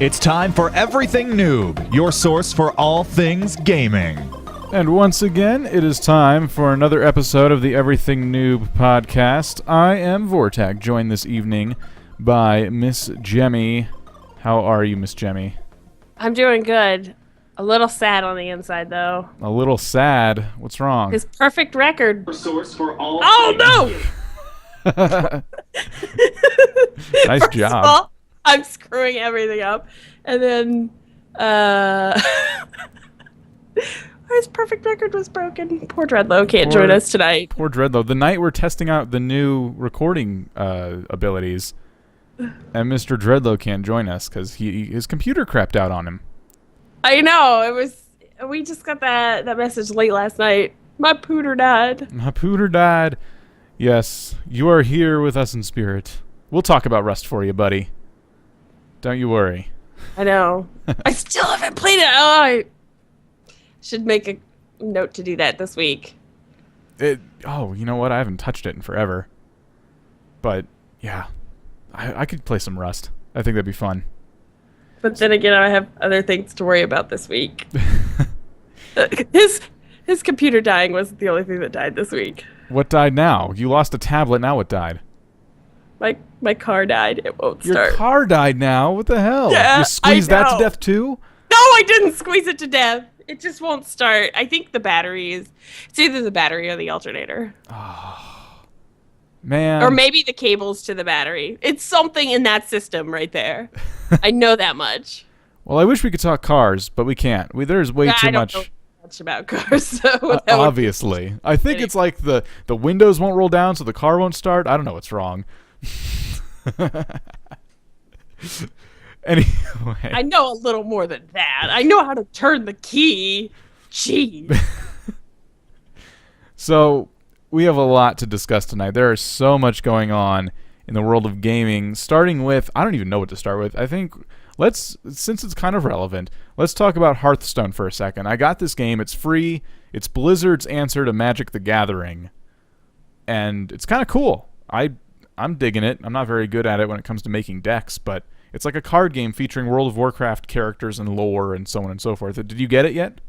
It's time for Everything Noob, your source for all things gaming. And once again, it is time for another episode of the Everything Noob podcast. I am Vortag, joined this evening by Miss Jemmy. How are you, Miss Jemmy? I'm doing good. A little sad on the inside, though. A little sad. What's wrong? His perfect record. Source for all Oh, no! Nice First job. of all, I'm screwing everything up. And then, his perfect record was broken. Poor Dreadlow can't join us tonight. Poor Dreadlow. The night we're testing out the new recording abilities, and Mr. Dreadlow can't join us because his computer crapped out on him. I know. We just got that message late last night. My pooter died. My pooter died. Yes, you are here with us in spirit. We'll talk about Rust for you, buddy. Don't you worry. I know. I still haven't played it. Oh, I should make a note to do that this week. You know what? I haven't touched it in forever. But, yeah. I could play some Rust. I think that'd be fun. But then again, I have other things to worry about this week. His computer dying wasn't the only thing that died this week. What died now? You lost a tablet, now what died? My car died. It won't start. Your car died now? What the hell? Yeah, You squeezed I that to know. death too? No, I didn't squeeze it to death. It just won't start. I think the battery is... It's either the battery or the alternator. Man. Or maybe the cables to the battery. It's something in that system right there. I know that much. Well, I wish we could talk cars, but we can't. There's way too I don't much. know much about cars, so that would- Obviously. I think it's like the windows won't roll down so the car won't start. I don't know what's wrong. Anyway. I know a little more than that. I know how to turn the key. Jeez. So, we have a lot to discuss tonight. There is so much going on in the world of gaming, starting with, I don't even know what to start with. I think, since it's kind of relevant, let's talk about Hearthstone for a second. I got this game. It's free. It's Blizzard's answer to Magic the Gathering. And it's kind of cool. I'm digging it. I'm not very good at it when it comes to making decks, but it's like a card game featuring World of Warcraft characters and lore and so on and so forth. Did you get it yet?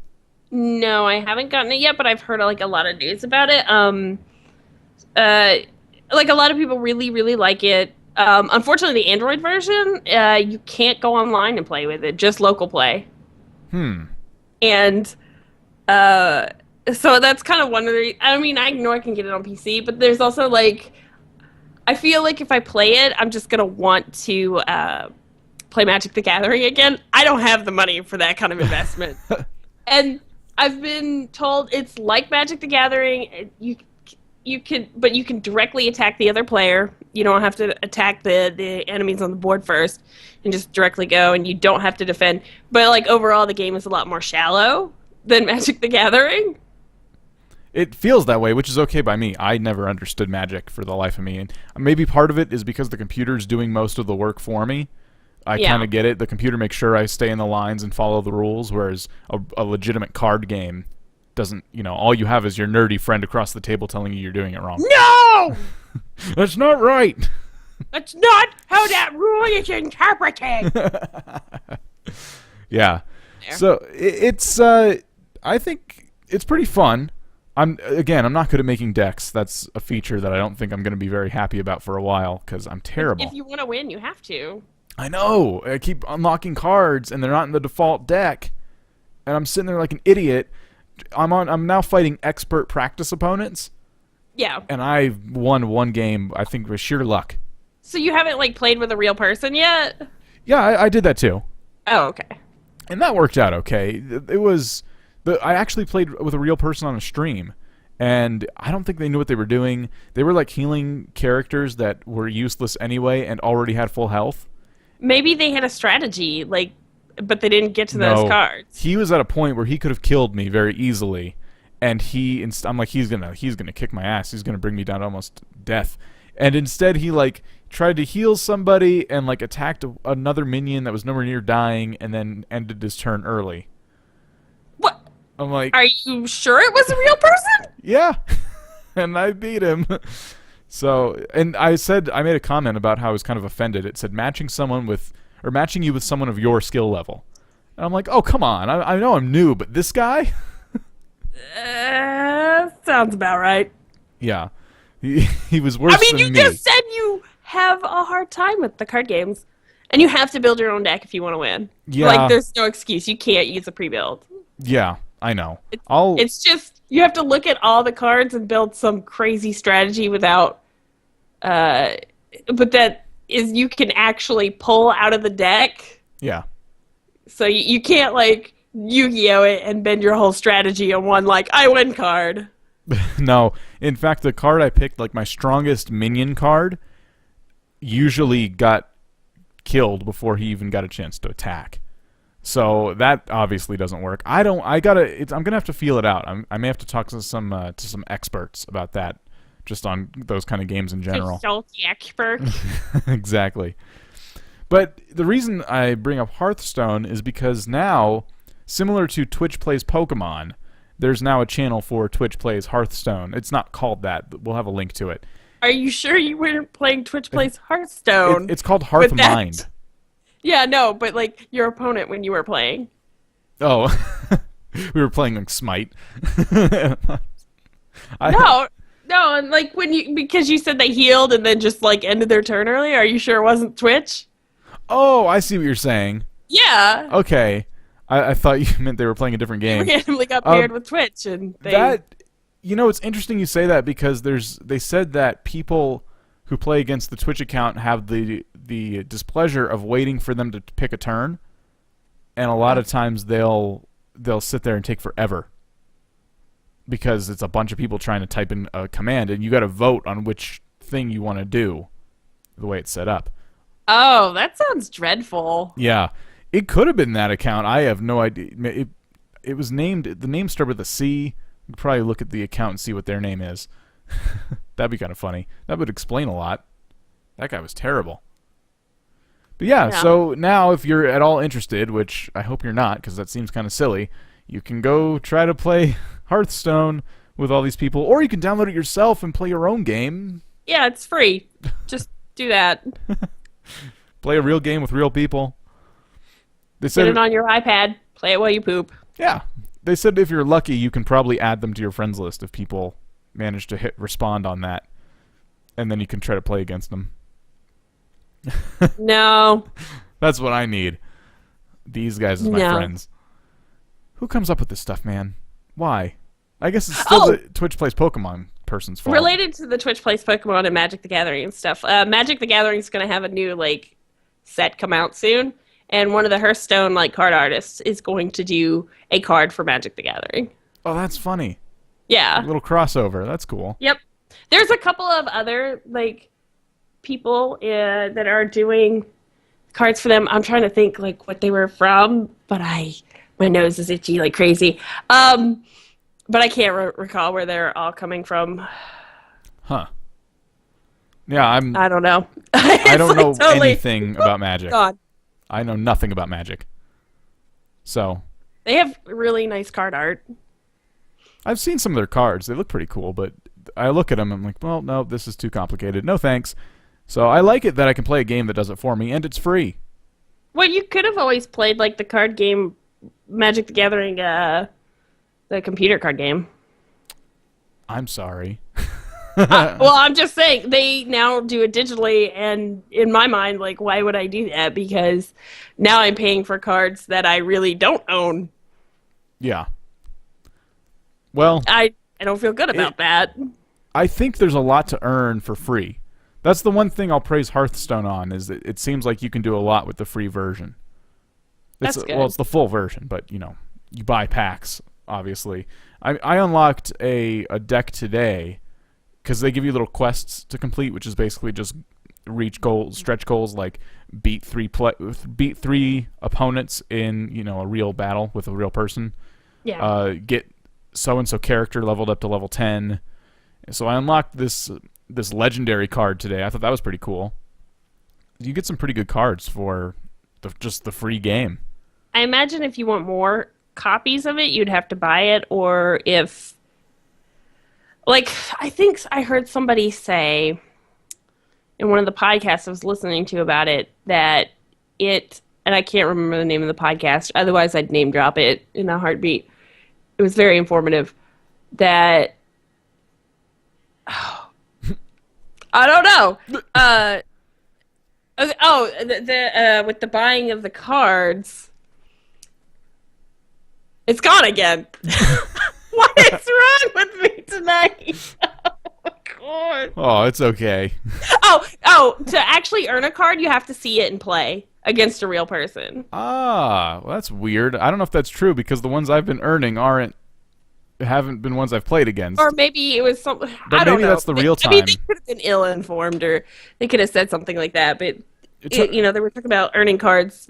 No, I haven't gotten it yet, but I've heard like a lot of news about it. Like a lot of people really, really like it. Unfortunately, the Android version, you can't go online and play with it, just local play. And so that's kind of one of the... I mean, I know I can get it on PC, but there's also like... I feel like if I play it, I'm just going to want to play Magic the Gathering again. I don't have the money for that kind of investment. And I've been told it's like Magic the Gathering. You can directly attack the other player. You don't have to attack the enemies on the board first and just directly go, and you don't have to defend. But like overall, the game is a lot more shallow than Magic the Gathering. It feels that way, which is okay by me. I never understood Magic for the life of me. And maybe part of it is because the computer's doing most of the work for me. I kind of get it. The computer makes sure I stay in the lines and follow the rules, whereas a legitimate card game doesn't, all you have is your nerdy friend across the table telling you you're doing it wrong. No! That's not right! That's not how that rule is interpreted! Yeah. There. So, I think it's pretty fun. I'm not good at making decks. That's a feature that I don't think I'm going to be very happy about for a while, because I'm terrible. If you want to win, you have to. I know. I keep unlocking cards, and they're not in the default deck, and I'm sitting there like an idiot. I'm now fighting expert practice opponents. Yeah. And I won one game, I think, with sheer luck. So you haven't like played with a real person yet? Yeah, I did that too. Oh, okay. And that worked out okay. I actually played with a real person on a stream, and I don't think they knew what they were doing. They were like healing characters that were useless anyway and already had full health. Maybe they had a strategy, but they didn't get to those cards. He was at a point where he could have killed me very easily, and I'm like, he's gonna kick my ass. He's gonna bring me down to almost death. And instead, he tried to heal somebody and attacked another minion that was nowhere near dying, and then ended his turn early. What? I'm like, are you sure it was a real person? Yeah, and I beat him. So, and I made a comment about how I was kind of offended. It said matching someone with or matching you with someone of your skill level. And I'm like, oh, come on. I know I'm new, but this guy? Sounds about right. Yeah. He was worse than me. You just said you have a hard time with the card games. And you have to build your own deck if you want to win. Yeah. Like, there's no excuse. You can't use a pre-build. Yeah, I know. It's just, you have to look at all the cards and build some crazy strategy without... but that is, you can actually pull out of the deck. Yeah. So you can't, like, Yu-Gi-Oh! It and bend your whole strategy on one, like, I win card. No. In fact, the card I picked, like my strongest minion card, usually got killed before he even got a chance to attack. So that obviously doesn't work. I'm gonna have to feel it out. I may have to talk to some experts about that, just on those kind of games in general. Salty expert. Exactly. But the reason I bring up Hearthstone is because now, similar to Twitch Plays Pokemon, there's now a channel for Twitch Plays Hearthstone. It's not called that. We'll have a link to it. Are you sure you weren't playing Twitch Plays Hearthstone? It's called Hearthmind. Yeah, no, but like your opponent when you were playing. Oh, we were playing like Smite. No, and like because you said they healed and then just like ended their turn early. Are you sure it wasn't Twitch? Oh, I see what you're saying. Yeah. Okay, I thought you meant they were playing a different game. Randomly got paired with Twitch, and they... It's interesting you say that because they said that people who play against the Twitch account have the displeasure of waiting for them to pick a turn, and a lot of times they'll sit there and take forever because it's a bunch of people trying to type in a command, and you got to vote on which thing you want to do the way it's set up. Oh, that sounds dreadful. Yeah, it could have been that account. I have no idea. It was named. The name started with a C. You could probably look at the account and see what their name is. That'd be kind of funny. That would explain a lot. That guy was terrible. But yeah, so now if you're at all interested, which I hope you're not because that seems kind of silly, you can go try to play Hearthstone with all these people, or you can download it yourself and play your own game. Yeah, it's free. Just do that. Play a real game with real people. They said Get it on your iPad. Play it while you poop. Yeah. They said if you're lucky, you can probably add them to your friends list if people manage to respond on that. And then you can try to play against them. No. That's what I need. These guys as my friends. Who comes up with this stuff, man? Why? I guess it's still the Twitch Plays Pokemon person's fault. Related to the Twitch Plays Pokemon and Magic the Gathering and stuff, Magic the Gathering is going to have a new set come out soon. And one of the Hearthstone card artists is going to do a card for Magic the Gathering. Oh, that's funny. Yeah. A little crossover. That's cool. Yep. There's a couple of other people that are doing cards for them. I'm trying to think what they were from, but my nose is itchy like crazy. But I can't recall where they're all coming from. Huh. Yeah, I don't know. I don't know anything about Magic. God. I know nothing about Magic. So. They have really nice card art. I've seen some of their cards. They look pretty cool, but I look at them and I'm like, well, no, this is too complicated. No thanks. So I like it that I can play a game that does it for me, and it's free. Well, you could have always played the card game Magic the Gathering, the computer card game. I'm sorry. Well, I'm just saying, they now do it digitally, and in my mind, why would I do that? Because now I'm paying for cards that I really don't own. Yeah. Well, I don't feel good about that. I think there's a lot to earn for free. That's the one thing I'll praise Hearthstone on, is that it seems like you can do a lot with the free version. That's good. Well, it's the full version, but, you buy packs, obviously. I unlocked a deck today, because they give you little quests to complete, which is basically just reach goals, stretch goals, like beat three opponents in a real battle with a real person. Yeah. Get so-and-so character leveled up to level 10. So I unlocked this legendary card today. I thought that was pretty cool. You get some pretty good cards for just the free game. I imagine if you want more copies of it, you'd have to buy it, or if... I think I heard somebody say in one of the podcasts I was listening to about it that it, and I can't remember the name of the podcast. Otherwise, I'd name drop it in a heartbeat. It was very informative. That I don't know. With the buying of the cards, it's gone again. What is wrong with me tonight? Oh my god. Oh, it's okay. To actually earn a card, you have to see it and play against a real person. Well, that's weird. I don't know if that's true because the ones I've been earning haven't been ones I've played against. Or maybe it was something. But I don't know. maybe that's the real time. I mean, they could have been ill-informed, or they could have said something like that. But they were talking about earning cards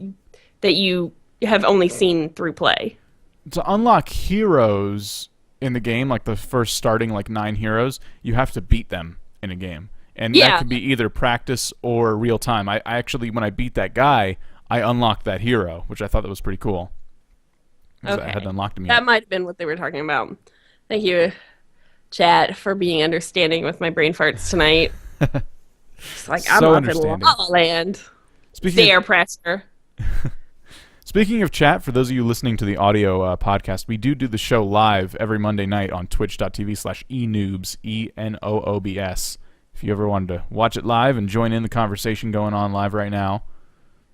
that you have only seen through play. To unlock heroes in the game, like the first starting 9 heroes, you have to beat them in a game, and that could be either practice or real time. I actually, when I beat that guy, I unlocked that hero, which I thought that was pretty cool. Okay. I hadn't unlocked him yet. That might have been what they were talking about. Thank you, chat, for being understanding with my brain farts tonight. It's like I'm So up in La La Land. Air pressure. Speaking of chat, for those of you listening to the audio podcast, we do the show live every Monday night on twitch.tv/enoobs, ENOOBS. If you ever wanted to watch it live and join in the conversation going on live right now,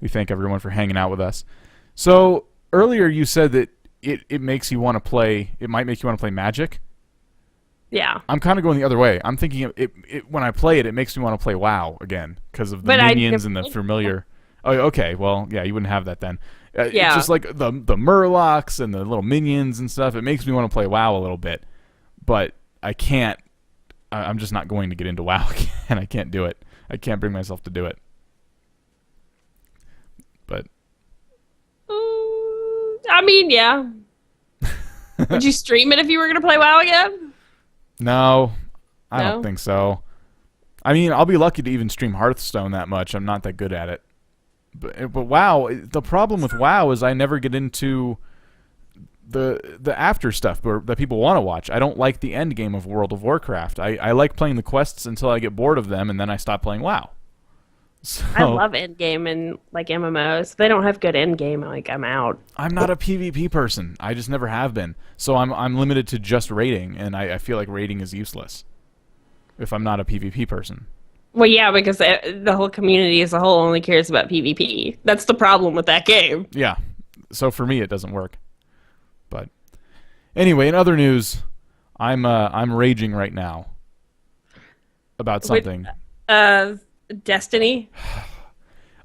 we thank everyone for hanging out with us. So earlier you said that it makes you want to play. It might make you want to play Magic. Yeah. I'm kind of going the other way. I'm thinking when I play it, it makes me want to play WoW again because of the minions and the familiar. Oh, okay. Well, yeah, you wouldn't have that then. It's just like the Murlocs and the little minions and stuff. It makes me want to play WoW a little bit, but I can't. I'm just not going to get into WoW again. I can't do it. I can't bring myself to do it. But I mean, yeah. Would you stream it if you were going to play WoW again? No, I don't think so. I mean, I'll be lucky to even stream Hearthstone that much. I'm not that good at it. But WoW, the problem with WoW is I never get into the after stuff that people want to watch. I don't like the end game of World of Warcraft. I like playing the quests until I get bored of them, and then I stop playing WoW. So, I love end game and MMOs. If they don't have good end game, I'm out. I'm not a PvP person. I just never have been. So I'm limited to just raiding, and I feel like raiding is useless if I'm not a PvP person. Well, yeah, because the whole community as a whole only cares about PvP. That's the problem with that game. Yeah. So for me, it doesn't work. But anyway, in other news, I'm raging right now about something. Destiny.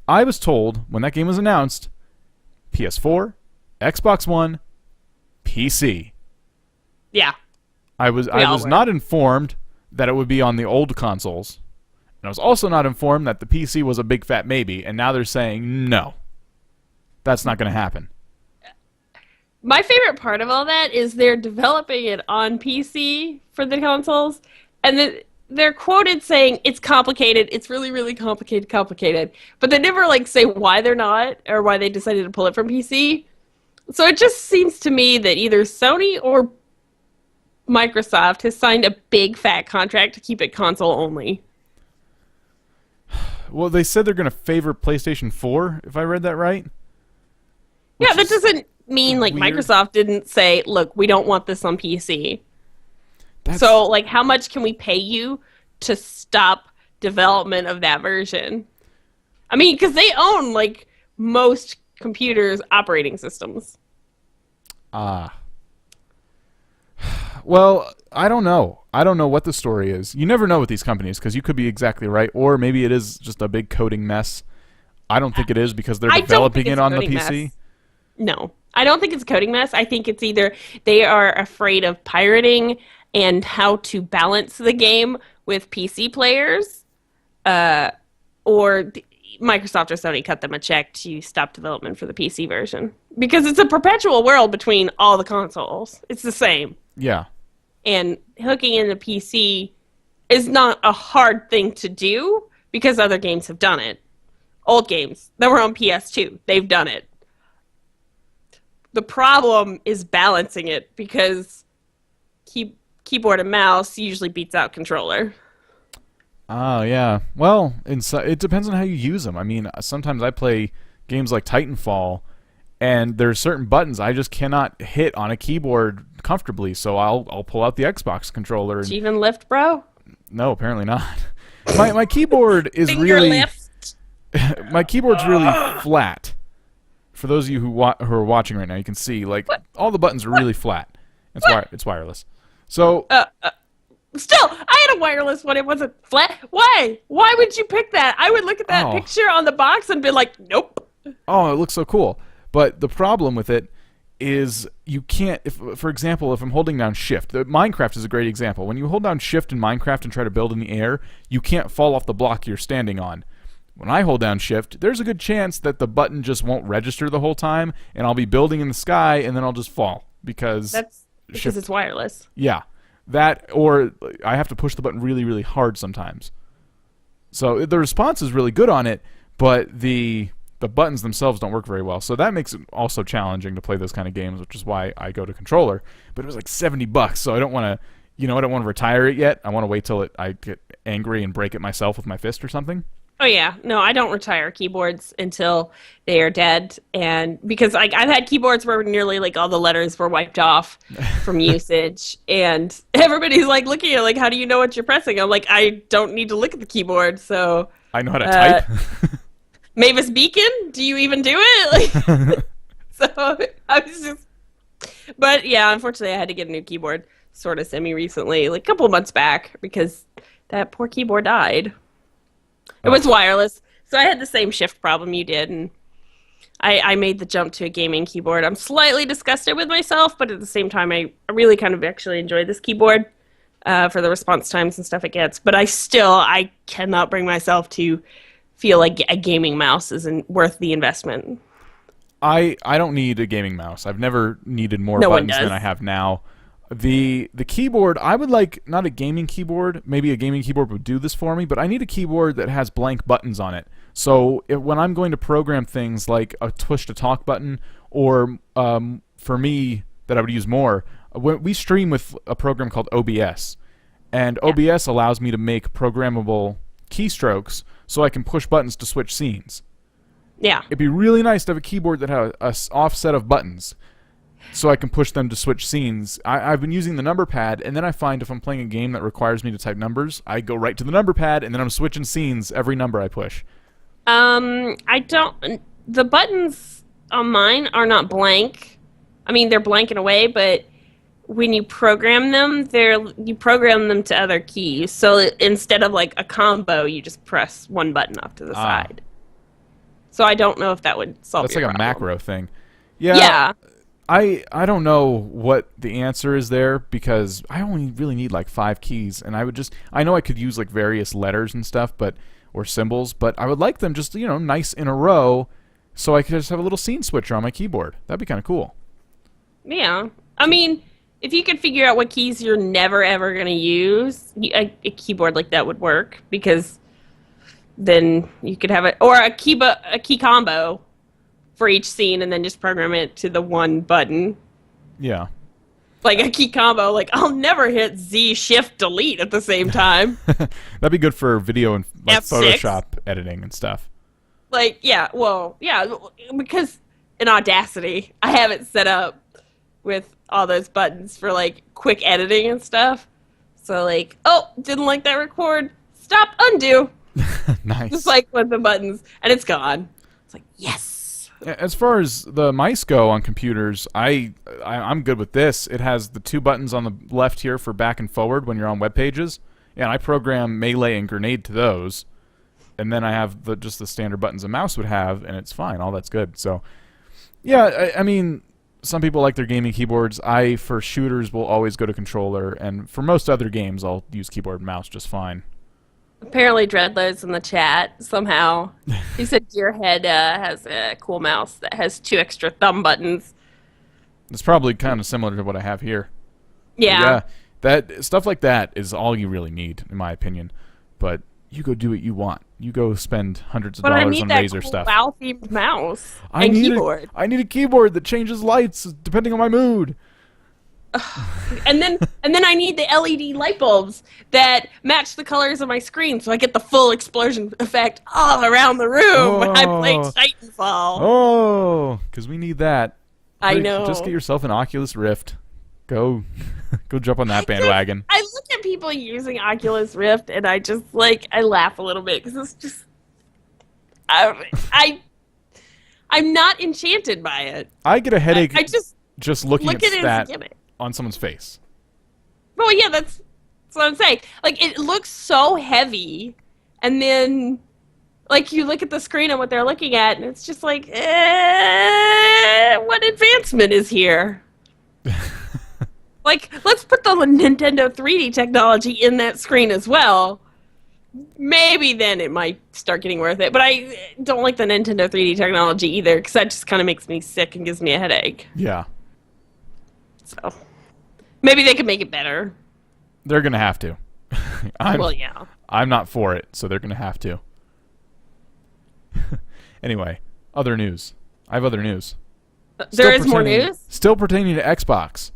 I was told when that game was announced, PS4, Xbox One, PC. Yeah. I was not informed that it would be on the old consoles. And I was also not informed that the PC was a big fat maybe, and now they're saying no. That's not going to happen. My favorite part of all that is they're developing it on PC for the consoles, and they're quoted saying it's complicated, it's really, really complicated. But they never say why they're not or why they decided to pull it from PC. So it just seems to me that either Sony or Microsoft has signed a big fat contract to keep it console only. Well, they said they're going to favor PlayStation 4, if I read that right. Yeah, that doesn't mean weird. Microsoft didn't say, look, we don't want this on PC. So, how much can we pay you to stop development of that version? I mean, because they own, most computers' operating systems. Well, I don't know. I don't know what the story is. You never know with these companies because you could be exactly right, or maybe it is just a big coding mess. I don't think it is because they're developing it on the PC. Mess. No, I don't think it's a coding mess. I think it's either they are afraid of pirating and how to balance the game with PC players, or Microsoft or Sony cut them a check to stop development for the PC version. Because it's a perpetual world between all the consoles. It's the same. Yeah. And hooking into PC is not a hard thing to do because other games have done it. Old games that were on PS2, they've done it. The problem is balancing it because keyboard and mouse usually beats out controller. Oh, yeah. Well, it depends on how you use them. I mean, sometimes I play games like Titanfall, and there's certain buttons I just cannot hit on a keyboard comfortably. So I'll pull out the Xbox controller. Did you even lift, bro? No, apparently not. My keyboard is Finger really lift. my keyboard's really flat. For those of you who are watching right now, you can see like all the buttons are really flat. It's wireless. So Still, I had a wireless one. It wasn't flat. Why? Why would you pick that? I would look at that picture on the box and be like, nope. oh, it looks so cool. But the problem with it is you can't. For example, if I'm holding down Shift, Minecraft is a great example. When you hold down Shift in Minecraft and try to build in the air, you can't fall off the block you're standing on. When I hold down Shift, there's a good chance that the button just won't register the whole time, and I'll be building in the sky, and then I'll just fall because it's wireless. Yeah, that, or I have to push the button really, really hard sometimes. So the response is really good on it, but the buttons themselves don't work very well. So that makes it also challenging to play those kind of games, which is why I go to controller. But it was like $70, so I don't want to, I don't want to retire it yet. I want to wait till I get angry and break it myself with my fist or something. Oh yeah, no, I don't retire keyboards until they are dead, and because I've had keyboards where nearly like all the letters were wiped off from usage, and everybody's like looking at it like, how do you know what you're pressing? I'm like, I don't need to look at the keyboard, so I know how to type. Mavis Beacon, do you even do it? Like, so I was just, but yeah, unfortunately, I had to get a new keyboard, sort of recently, like a couple of months back, because that poor keyboard died. It was wireless, so I had the same Shift problem you did, and I made the jump to a gaming keyboard. I'm slightly disgusted with myself, but at the same time, I really kind of actually enjoy this keyboard for the response times and stuff it gets. But I cannot bring myself to feel like a gaming mouse isn't worth the investment. I don't need a gaming mouse. I've never needed more buttons than I have now. The keyboard, I would like not a gaming keyboard. Maybe a gaming keyboard would do this for me, but I need a keyboard that has blank buttons on it. So when I'm going to program things like a push-to-talk button, or for me, that I would use more, when we stream with a program called OBS, and OBS allows me to make programmable keystrokes so I can push buttons to switch scenes. Yeah. It'd be really nice to have a keyboard that has an offset of buttons, so I can push them to switch scenes. I've been using the number pad, and then I find if I'm playing a game that requires me to type numbers, I go right to the number pad, and then I'm switching scenes every number I push. I don't... The buttons on mine are not blank. I mean, they're blank in a way, but when you program them, you program them to other keys. So instead of like a combo, you just press one button off to the side. So I don't know if that would solve your problem. That's like a macro thing. Yeah. I don't know what the answer is there, because I only really need like 5 keys, and I know I could use like various letters and stuff, or symbols, but I would like them just, nice in a row, so I could just have a little scene switcher on my keyboard. That'd be kind of cool. Yeah. I mean, if you could figure out what keys you're never ever going to use, a keyboard like that would work, because then you could have it, or a key combo for each scene, and then just program it to the one button. Yeah. Like a key combo, like I'll never hit Z Shift Delete at the same time. That'd be good for video and like F6. Photoshop editing and stuff. Like, yeah, because in Audacity, I have it set up with all those buttons for like quick editing and stuff. So like, oh, didn't like that record. Stop, undo. Nice. Just like with the buttons, and it's gone. It's like, yes. As far as the mice go on computers, I'm good with this. It has the 2 buttons on the left here for back and forward when you're on web pages. Yeah, and I program melee and grenade to those. And then I have just the standard buttons a mouse would have, and it's fine. All that's good. So, yeah, I mean, some people like their gaming keyboards. For shooters, will always go to controller. And for most other games, I'll use keyboard and mouse just fine. Apparently, Dreadlow's in the chat somehow. He said Gearhead has a cool mouse that has 2 extra thumb buttons. It's probably kind of similar to what I have here. Yeah. That stuff like that is all you really need, in my opinion. But you go do what you want. You go spend hundreds of dollars on Razer stuff. But I need that cool WoW-themed mouse and keyboard. I need a keyboard that changes lights depending on my mood. and then I need the LED light bulbs that match the colors of my screen, so I get the full explosion effect all around the room when I play Titanfall. Oh, because we need that. I know. Just get yourself an Oculus Rift. Go jump on that bandwagon. I look at people using Oculus Rift, and I just I laugh a little bit because it's just I'm not enchanted by it. I get a headache. I just looking look at that gimmick on someone's face. Well, yeah, that's what I'm saying. It looks so heavy, and then, you look at the screen and what they're looking at, and it's just what advancement is here? Let's put the Nintendo 3D technology in that screen as well. Maybe then it might start getting worth it. But I don't like the Nintendo 3D technology either, because that just kind of makes me sick and gives me a headache. Yeah. So maybe they could make it better. They're going to have to. Yeah. I'm not for it, so they're going to have to. Anyway, other news. I have other news. There is more news? Still pertaining to Xbox.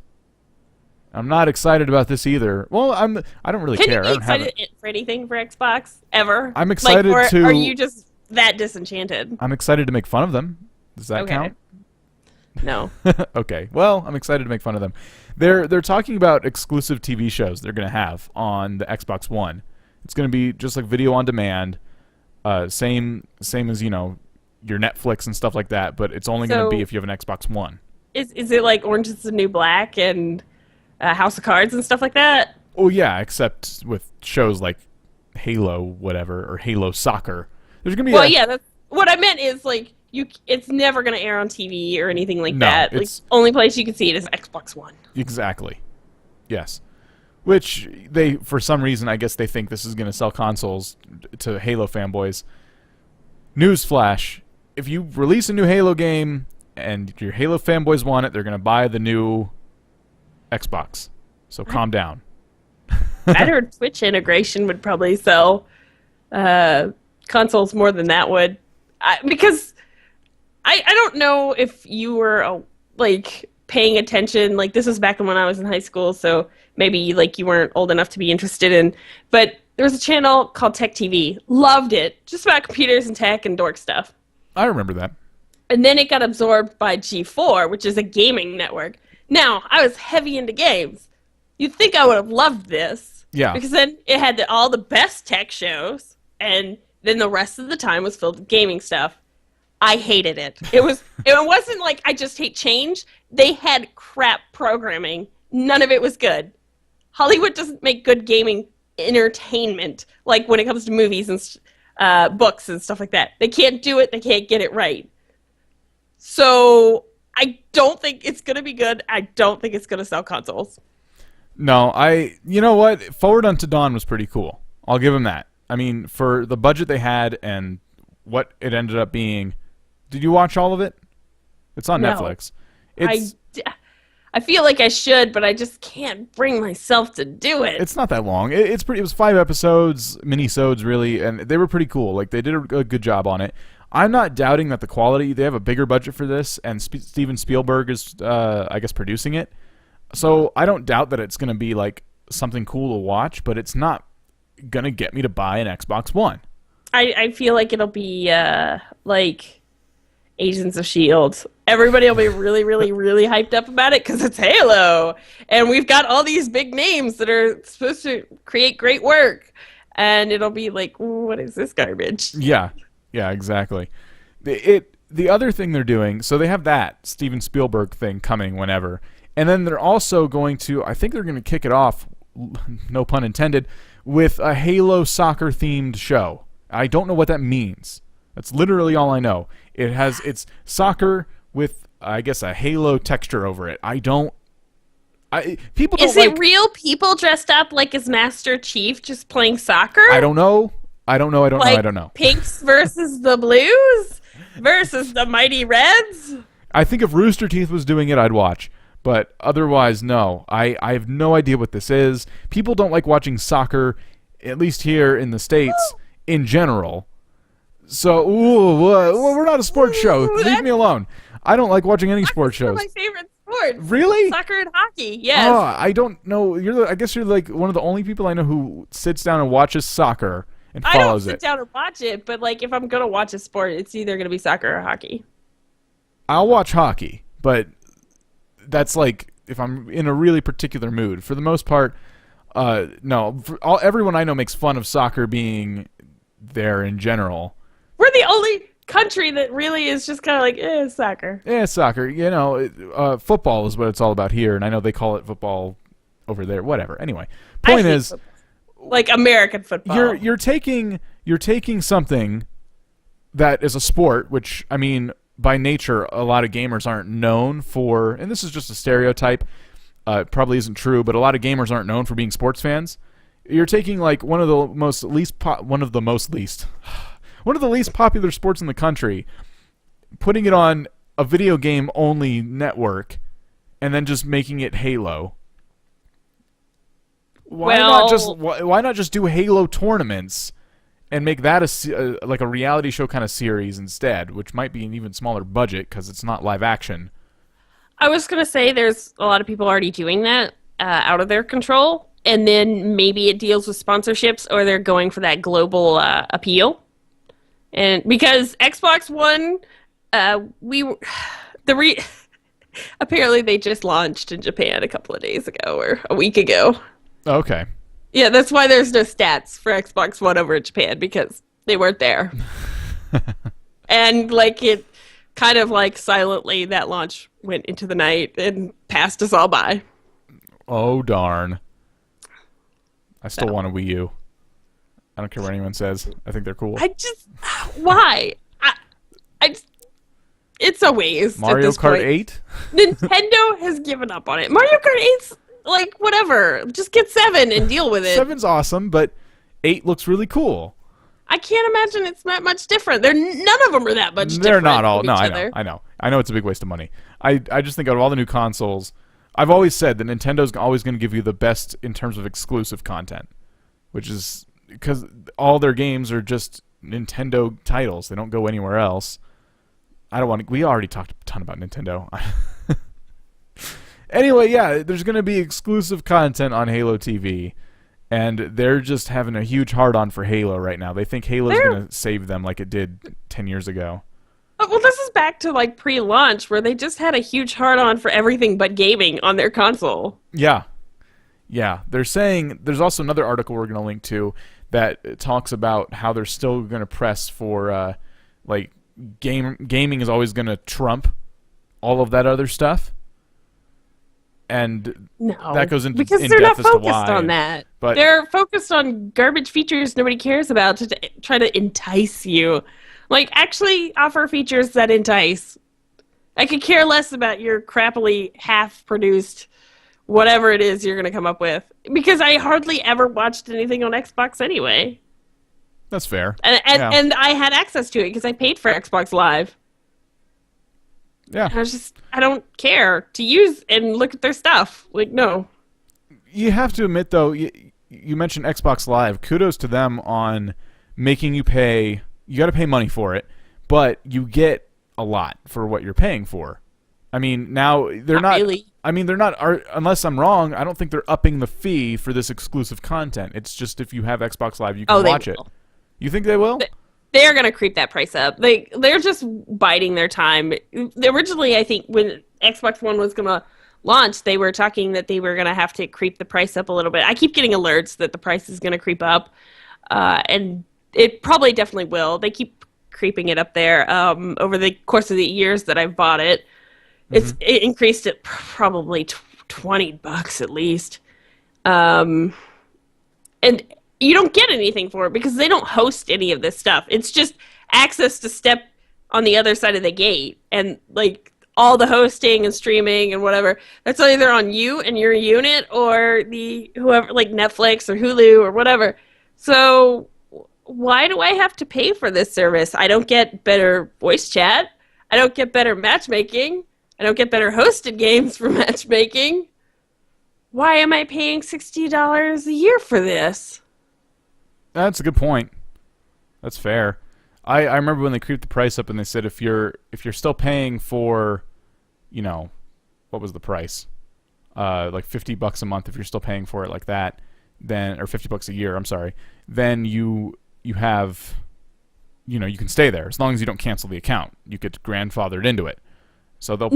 I'm not excited about this either. Well, I don't really care. Can you be excited for anything for Xbox ever? I'm excited to. Are you just that disenchanted? I'm excited to make fun of them. Does that count? No. Okay. Well, I'm excited to make fun of them. They're talking about exclusive TV shows they're going to have on the Xbox One. It's going to be just like video on demand, same as your Netflix and stuff like that. But it's only going to be if you have an Xbox One. Is it like Orange Is the New Black and House of Cards and stuff like that? Oh yeah, except with shows like Halo, whatever, or Halo Soccer. There's gonna be. That's what I meant. Is it's never gonna air on TV or anything like that. Only place you can see it is Xbox One. Exactly. Yes. Which they, for some reason, I guess they think this is gonna sell consoles to Halo fanboys. Newsflash: if you release a new Halo game and your Halo fanboys want it, they're gonna buy the new Xbox. So calm down. I heard Twitch integration would probably sell consoles more than that would. Because I don't know if you were paying attention. This was back when I was in high school, so maybe you weren't old enough to be interested in. But there was a channel called Tech TV. Loved it. Just about computers and tech and dork stuff. I remember that. And then it got absorbed by G4, which is a gaming network. Now, I was heavy into games. You'd think I would have loved this. Yeah. Because then it had all the best tech shows, and then the rest of the time was filled with gaming stuff. I hated it. It wasn't like I just hate change. They had crap programming. None of it was good. Hollywood doesn't make good gaming entertainment, when it comes to movies and books and stuff like that. They can't do it. They can't get it right. So I don't think it's going to be good. I don't think it's going to sell consoles. No, you know what? Forward Unto Dawn was pretty cool. I'll give them that. I mean, for the budget they had and what it ended up being. Did you watch all of it? It's on Netflix. I feel like I should, but I just can't bring myself to do it. It's not that long. It was 5 episodes, mini-sodes really, and they were pretty cool. They did a good job on it. I'm not doubting that the quality, they have a bigger budget for this, and Steven Spielberg is, I guess, producing it. So I don't doubt that it's going to be, something cool to watch, but it's not going to get me to buy an Xbox One. I feel like it'll be, Agents of S.H.I.E.L.D. Everybody will be really, really, really hyped up about it because it's Halo. And we've got all these big names that are supposed to create great work. And it'll be what is this garbage? Yeah. Yeah, exactly. The other thing they're doing, so they have that Steven Spielberg thing coming whenever, and then they're also going to, I think they're going to kick it off, no pun intended, with a Halo soccer themed show. I don't know what that means. That's literally all I know. It's soccer with, I guess, a Halo texture over it. People don't. Is it real people dressed up as Master Chief just playing soccer? I don't know. I don't know. Pinks versus the Blues versus the Mighty Reds? I think if Rooster Teeth was doing it, I'd watch. But otherwise, no. I have no idea what this is. People don't like watching soccer, at least here in the States, in general. So, we're not a sports show. Leave me alone. I don't like watching any sports shows. One of my favorite sports. Really? Soccer and hockey. Yes. Oh, I don't know. I guess you're like one of the only people I know who sits down and watches soccer and I don't follows sit it. down and watch it, but like if I'm gonna watch a sport, it's either gonna be soccer or hockey. I'll watch hockey, but that's like if I'm in a really particular mood. For the most part, no. Everyone I know makes fun of soccer being there in general. We're the only country that really is just kind of like, soccer. Yeah, soccer. You know, football is what it's all about here, and I know they call it football over there. Whatever. Anyway, point is, football. Like American football. you're taking something that is a sport, which I mean, by nature, a lot of gamers aren't known for, and this is just a stereotype. It probably isn't true, but a lot of gamers aren't known for being sports fans. You're taking like one of the least popular sports in the country, putting it on a video game only network, and then just making it Halo. Why not just do Halo tournaments and make that like a reality show kind of series instead, which might be an even smaller budget because it's not live action. I was going to say there's a lot of people already doing that out of their control, and then maybe it deals with sponsorships or they're going for that global appeal. And because Xbox One, apparently they just launched in Japan a couple of days ago or a week ago. Okay. Yeah, that's why there's no stats for Xbox One over in Japan, because they weren't there. And like it kind of like silently, that launch went into the night and passed us all by. Oh, darn. I still want a Wii U. I don't care what anyone says. I think they're cool. Why? It's a waste. Mario at this Kart point. 8? Nintendo has given up on it. Mario Kart 8's like, whatever. Just get 7 and deal with it. 7's awesome, but 8 looks really cool. I can't imagine it's that much different. None of them are that much different. They're not all. from No, each I other. know it's a big waste of money. I just think out of all the new consoles, I've always said that Nintendo's always going to give you the best in terms of exclusive content, which is because all their games are just Nintendo titles. They don't go anywhere else. We already talked a ton about Nintendo. Anyway, yeah, there's going to be exclusive content on Halo TV, and they're just having a huge hard-on for Halo right now. They think Halo's going to save them like it did 10 years ago. Well, this is back to like pre-launch where they just had a huge hard-on for everything but gaming on their console. Yeah. Yeah. They're saying, there's also another article we're going to link to that talks about how they're still going to press for, like, gaming is always going to trump all of that other stuff. And No, that goes into because in they're not depth as to focused why. on that. But They're focused on garbage features nobody cares about to try to entice you. Like, actually offer features that entice. I could care less about your crappily half-produced whatever it is you're going to come up with, because I hardly ever watched anything on Xbox anyway. that's fair. And I had access to it because I paid for Xbox Live. Yeah. I don't care to use and look at their stuff. Like, no. You have to admit, though, you mentioned Xbox Live. Kudos to them on making you pay. You got to pay money for it, but you get a lot for what you're paying for. I mean, now they're not. Really. I mean, they're not. Unless I'm wrong, I don't think they're upping the fee for this exclusive content. It's just if you have Xbox Live, you can watch it. You think they will? They're going to creep that price up. They're just biding their time. Originally, I think when Xbox One was going to launch, they were talking that they were going to have to creep the price up a little bit. I keep getting alerts that the price is going to creep up, and it probably definitely will. They keep creeping it up there over the course of the years that I've bought it. It increased it probably $20 at least. And you don't get anything for it because they don't host any of this stuff. It's just access to step on the other side of the gate, and like all the hosting and streaming and whatever. That's either on you and your unit or the whoever, like Netflix or Hulu or whatever. So why do I have to pay for this service? I don't get better voice chat. I don't get better matchmaking. I don't get better hosted games for matchmaking. Why am I paying $60 a year for this? That's a good point. That's fair. I remember when they creeped the price up and they said if you're still paying for, you know, what was the price? Like $50 a month if you're still paying for it like that, then, or $50 a year. I'm sorry. Then you have, you can stay there as long as you don't cancel the account. You get grandfathered into it. So they'll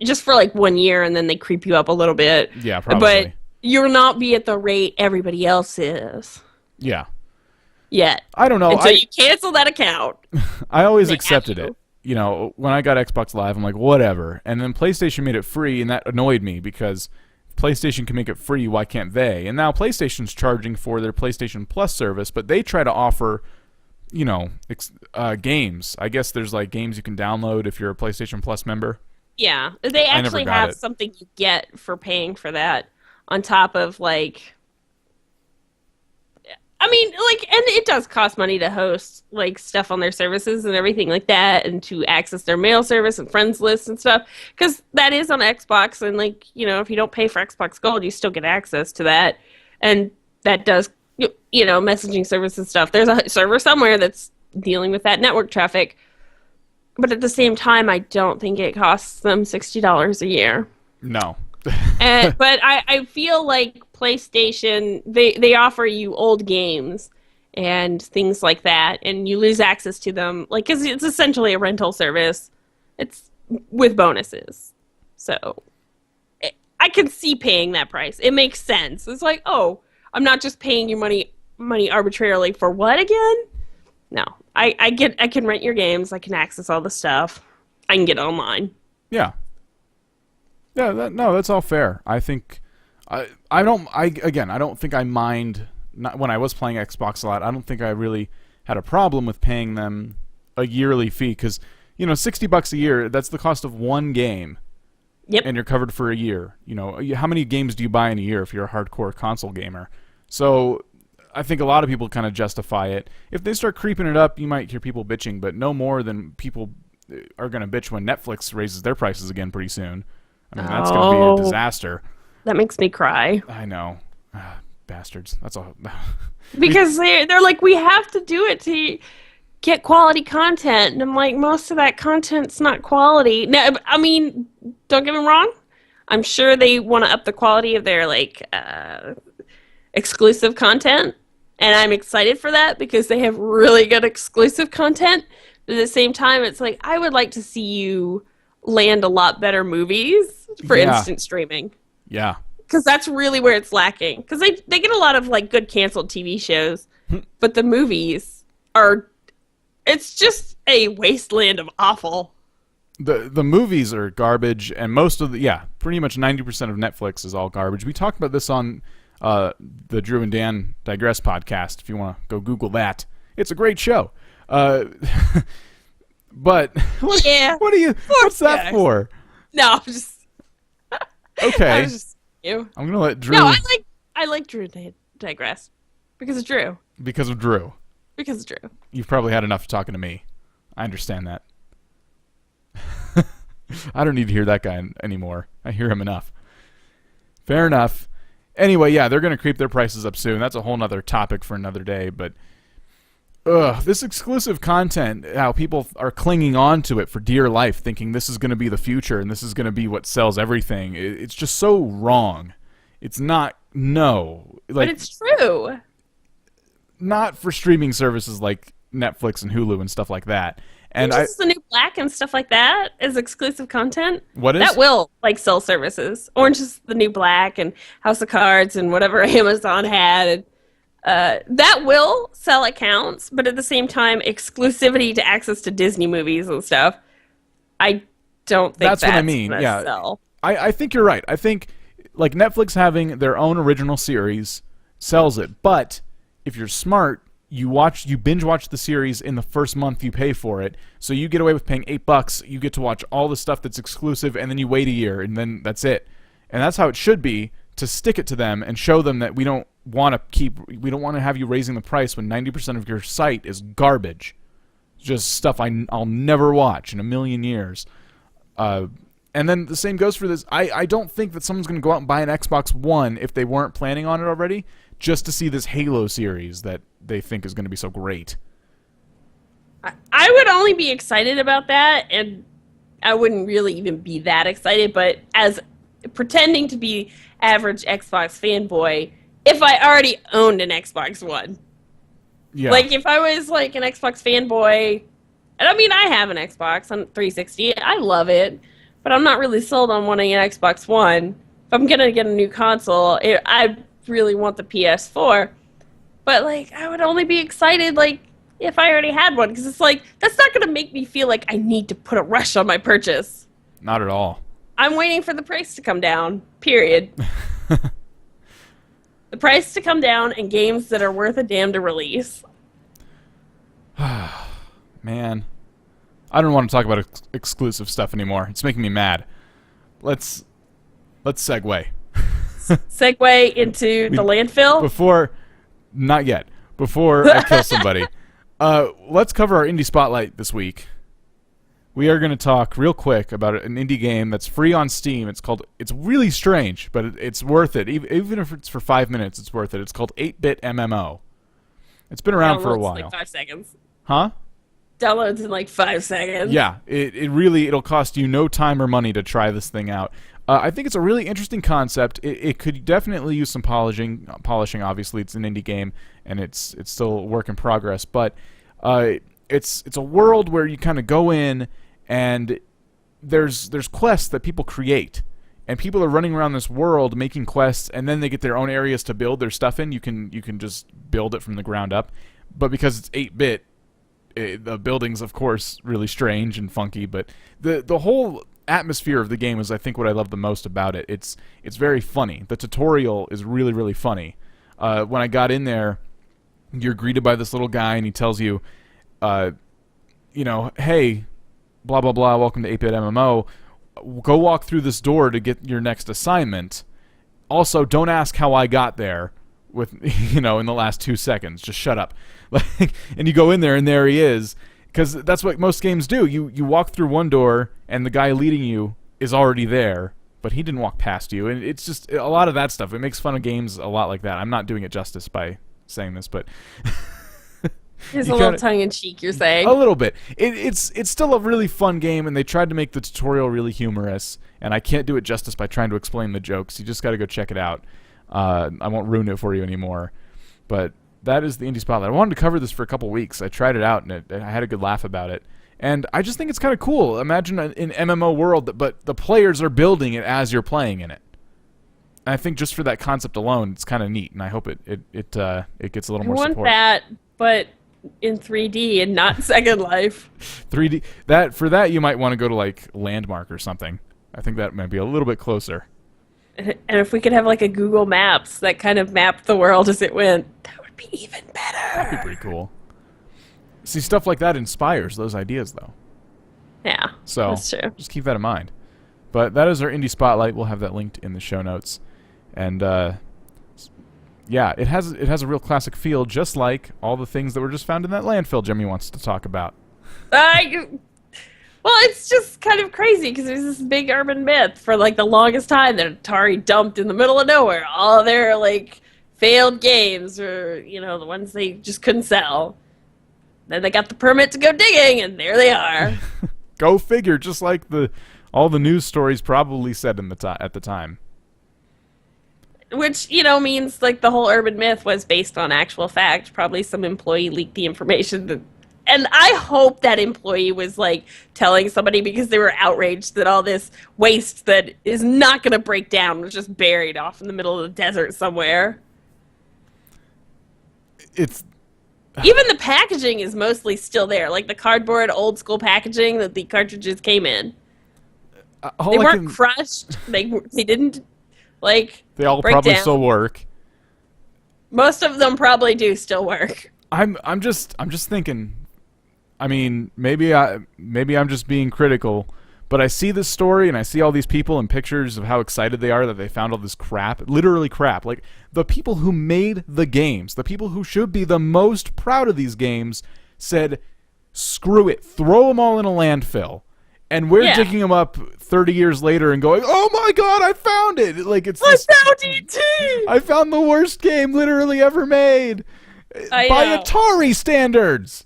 just for like 1 year, and then they creep you up a little bit. Yeah, probably. But you'll not be at the rate everybody else is. Yeah. Yet. I don't know. Until you cancel that account. I always accepted it. When I got Xbox Live, I'm like, whatever. And then PlayStation made it free, and that annoyed me because if PlayStation can make it free, why can't they? And now PlayStation's charging for their PlayStation Plus service, but they try to offer, games. I guess there's like games you can download if you're a PlayStation Plus member. Yeah, they actually have something you get for paying for that on top of like. I mean, and it does cost money to host, stuff on their services and everything like that, and to access their mail service and friends lists and stuff, because that is on Xbox, and, if you don't pay for Xbox Gold, you still get access to that, and that does, messaging service and stuff. There's a server somewhere that's dealing with that network traffic, but at the same time, I don't think it costs them $60 a year. No. But I feel like PlayStation, they offer you old games and things like that, and you lose access to them, because it's essentially a rental service. It's with bonuses. So I can see paying that price. It makes sense. It's like, oh, I'm not just paying you money arbitrarily for what again? No. I can rent your games. I can access all the stuff. I can get it online. Yeah. Yeah, that's all fair. I think I don't think I mind, not when I was playing Xbox a lot. I don't think I really had a problem with paying them a yearly fee because $60 a year, that's the cost of one game. Yep. And you're covered for a year. How many games do you buy in a year if you're a hardcore console gamer? So I think a lot of people kind of justify it. If they start creeping it up, you might hear people bitching, but no more than people are going to bitch when Netflix raises their prices again pretty soon. I mean, that's going to be a disaster. That makes me cry. I know. Bastards. That's all. Because they're like, we have to do it to get quality content. And I'm like, most of that content's not quality. Now, I mean, don't get me wrong. I'm sure they want to up the quality of their, exclusive content. And I'm excited for that because they have really good exclusive content. But at the same time, it's like, I would like to see you land a lot better movies for instant streaming. Yeah. Because that's really where it's lacking. Because they get a lot of good canceled TV shows, but the movies it's just a wasteland of awful. The movies are garbage, and most of pretty much 90% of Netflix is all garbage. We talked about this on the Drew and Dan Digress podcast. If you want to go Google that, it's a great show. But what's that for? No, I'm just okay. I'm gonna let Drew. No, I like Drew and Digress because of Drew. Because of Drew. Because of Drew. You've probably had enough talking to me. I understand that. I don't need to hear that guy anymore. I hear him enough. Fair enough. Anyway, they're gonna creep their prices up soon. That's a whole nother topic for another day, but. This exclusive content, how people are clinging on to it for dear life, thinking this is going to be the future and this is going to be what sells everything. It's just so wrong. It's not, but it's true. Not for streaming services like Netflix and Hulu and stuff like that. And just the New Black and stuff like that is exclusive content. What is? That will, sell services. Orange is the New Black and House of Cards and whatever Amazon had. That will sell accounts, but at the same time, exclusivity to access to Disney movies and stuff, I don't think that's what I mean. Yeah, sell. I think you're right. I think Netflix having their own original series sells it, but if you're smart, you binge watch the series in the first month you pay for it, so you get away with paying $8. You get to watch all the stuff that's exclusive, and then you wait a year, and then that's it. And that's how it should be, to stick it to them and show them that we don't want to have you raising the price when 90% of your site is garbage. Just stuff I'll never watch in a million years. And then the same goes for this. I don't think that someone's going to go out and buy an Xbox One if they weren't planning on it already, just to see this Halo series that they think is going to be so great. I would only be excited about that and I wouldn't really even be that excited, but as pretending to be average Xbox fanboy, if I already owned an Xbox One. Yeah. Like, if I was, like, an Xbox fanboy, and I mean, I have an Xbox on 360, I love it, but I'm not really sold on wanting an Xbox One. If I'm gonna get a new console, I really want the PS4, but, like, I would only be excited, like, if I already had one, because it's like, that's not gonna make me feel like I need to put a rush on my purchase. Not at all. I'm waiting for the price to come down, period. The price to come down and games that are worth a damn to release. Man. I don't want to talk about exclusive stuff anymore. It's making me mad. Let's segue. Segue into the landfill? Not yet. Before I kill somebody. Let's cover our indie spotlight this week. We are going to talk real quick about an indie game that's free on Steam. It's really strange, but it's worth it. Even if it's for 5 minutes, it's worth it. It's called 8-Bit MMO. It's been around for a while. Like 5 seconds. Huh? Downloads in like 5 seconds. Yeah, it'll cost you no time or money to try this thing out. I think it's a really interesting concept. It could definitely use some polishing. Obviously, it's an indie game, and it's still a work in progress. But it's a world where you kind of go in, and there's quests that people create, and people are running around this world making quests, and then they get their own areas to build their stuff in. You can just build it from the ground up, but because it's 8-bit, the building's of course really strange and funky. But the whole atmosphere of the game is, I think, what I love the most about it. It's very funny. The tutorial is really, really funny. When I got in there, you're greeted by this little guy, and he tells you, hey, blah, blah, blah, welcome to 8-Bit MMO. Go walk through this door to get your next assignment. Also, don't ask how I got there in the last 2 seconds. Just shut up. And you go in there, and there he is. Because that's what most games do. You walk through one door, and the guy leading you is already there, but he didn't walk past you. And it's just a lot of that stuff. It makes fun of games a lot like that. I'm not doing it justice by saying this, but... There's a little tongue-in-cheek, you're saying. A little bit. It's still a really fun game, and they tried to make the tutorial really humorous, and I can't do it justice by trying to explain the jokes. You just got to go check it out. I won't ruin it for you anymore. But that is the Indie Spotlight. I wanted to cover this for a couple weeks. I tried it out, and I had a good laugh about it. And I just think it's kind of cool. Imagine an MMO world, but the players are building it as you're playing in it. And I think just for that concept alone, it's kind of neat, and I hope it gets a little more support. I want that, but in 3D and not Second Life. 3D. For that you might want to go to like Landmark or something. I think that might be a little bit closer. And if we could have like a Google Maps that kind of mapped the world as it went, that would be even better. That'd be pretty cool. See, stuff like that inspires those ideas, though. Yeah, so that's true. Just keep that in mind. But that is our Indie Spotlight. We'll have that linked in the show notes. And yeah, it has a real classic feel, just like all the things that were just found in that landfill Jimmy wants to talk about. Well, it's just kind of crazy because there's this big urban myth for like the longest time that Atari dumped in the middle of nowhere all their like failed games, or the ones they just couldn't sell. Then they got the permit to go digging, and there they are. Go figure, just like all the news stories probably said at the time. Which, means like the whole urban myth was based on actual fact. Probably some employee leaked the information. And I hope that employee was like telling somebody because they were outraged that all this waste that is not going to break down was just buried off in the middle of the desert somewhere. Even the packaging is mostly still there. Like the cardboard old school packaging that the cartridges came in. They weren't crushed. They didn't they all break probably down. still work. Most of them probably do still work. I'm just thinking. I mean, maybe I'm just being critical, but I see this story and I see all these people and pictures of how excited they are that they found all this crap, literally crap. Like the people who made the games, the people who should be the most proud of these games, said, "Screw it, throw them all in a landfill." And we're digging them up 30 years later and going, "Oh my God, I found it!" Like I found E.T. I found the worst game literally ever made by Atari standards.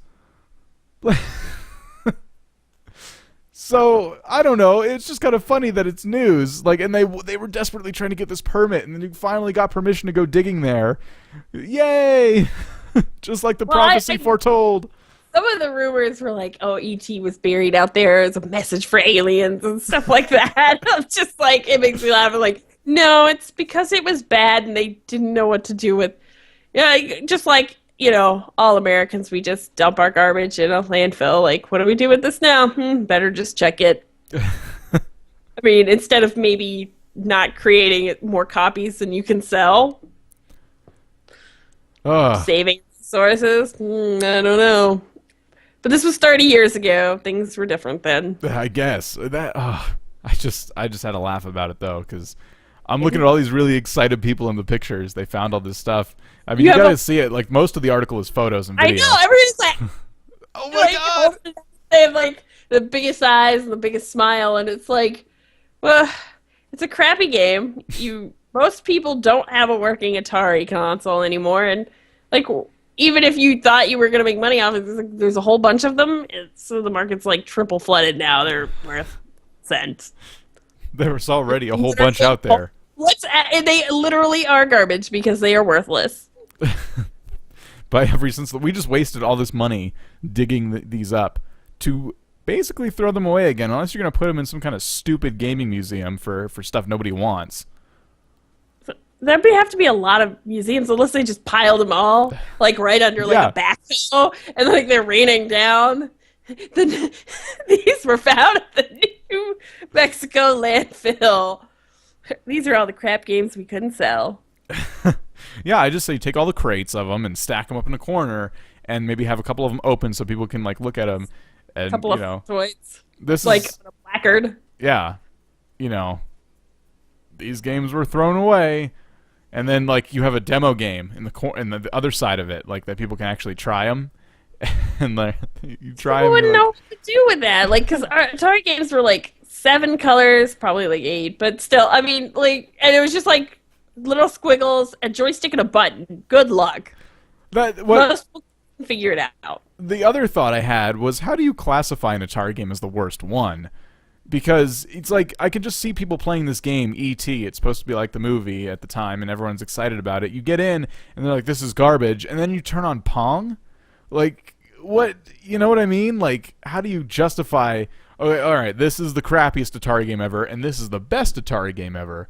So I don't know. It's just kind of funny that it's news. Like, and they were desperately trying to get this permit, and then you finally got permission to go digging there. Yay! Just like the prophecy foretold. Some of the rumors were like, "Oh, ET was buried out there as a message for aliens and stuff like that." I'm just like, it makes me laugh. I'm like, no, it's because it was bad and they didn't know what to do with. Yeah, just like, all Americans, we just dump our garbage in a landfill. Like, what do we do with this now? Better just check it. I mean, instead of maybe not creating more copies than you can sell, saving sources. I don't know. But this was 30 years ago. Things were different then. I guess I just had to laugh about it though, because I'm looking at all these really excited people in the pictures. They found all this stuff. I mean, you gotta see it. Like, most of the article is photos and video. I know. Everybody's like, oh my god! They have like the biggest eyes and the biggest smile, and it's like, well, it's a crappy game. Most people don't have a working Atari console anymore, and like, even if you thought you were going to make money off it, there's a whole bunch of them. So the market's like triple flooded now. They're worth cents. There was already a whole bunch out there. They literally are garbage because they are worthless. But we just wasted all this money digging these up to basically throw them away again, unless you're going to put them in some kind of stupid gaming museum for stuff nobody wants. There'd have to be a lot of museums, unless they just piled them all, like, right under, like, a backhoe, and, like, they're raining down. These were found at the New Mexico landfill. These are all the crap games we couldn't sell. Yeah, I just say take all the crates of them and stack them up in a corner, and maybe have a couple of them open so people can, like, look at them. And, a couple of toys. This like is, a placard. Yeah. These games were thrown away. And then, like, you have a demo game in the other side of it, like, that people can actually try them. And like, you try them. People wouldn't know what to do with that. Like, because our Atari games were, like, 7 colors, probably, like, 8. But still, I mean, like, and it was just, like, little squiggles, a joystick, and a button. Good luck. Most people can figure it out. The other thought I had was, how do you classify an Atari game as the worst one? Because it's like, I can just see people playing this game, E.T. It's supposed to be like the movie at the time, and everyone's excited about it. You get in, and they're like, this is garbage. And then you turn on Pong? Like, what? You know what I mean? Like, how do you justify, okay, all right, this is the crappiest Atari game ever, and this is the best Atari game ever?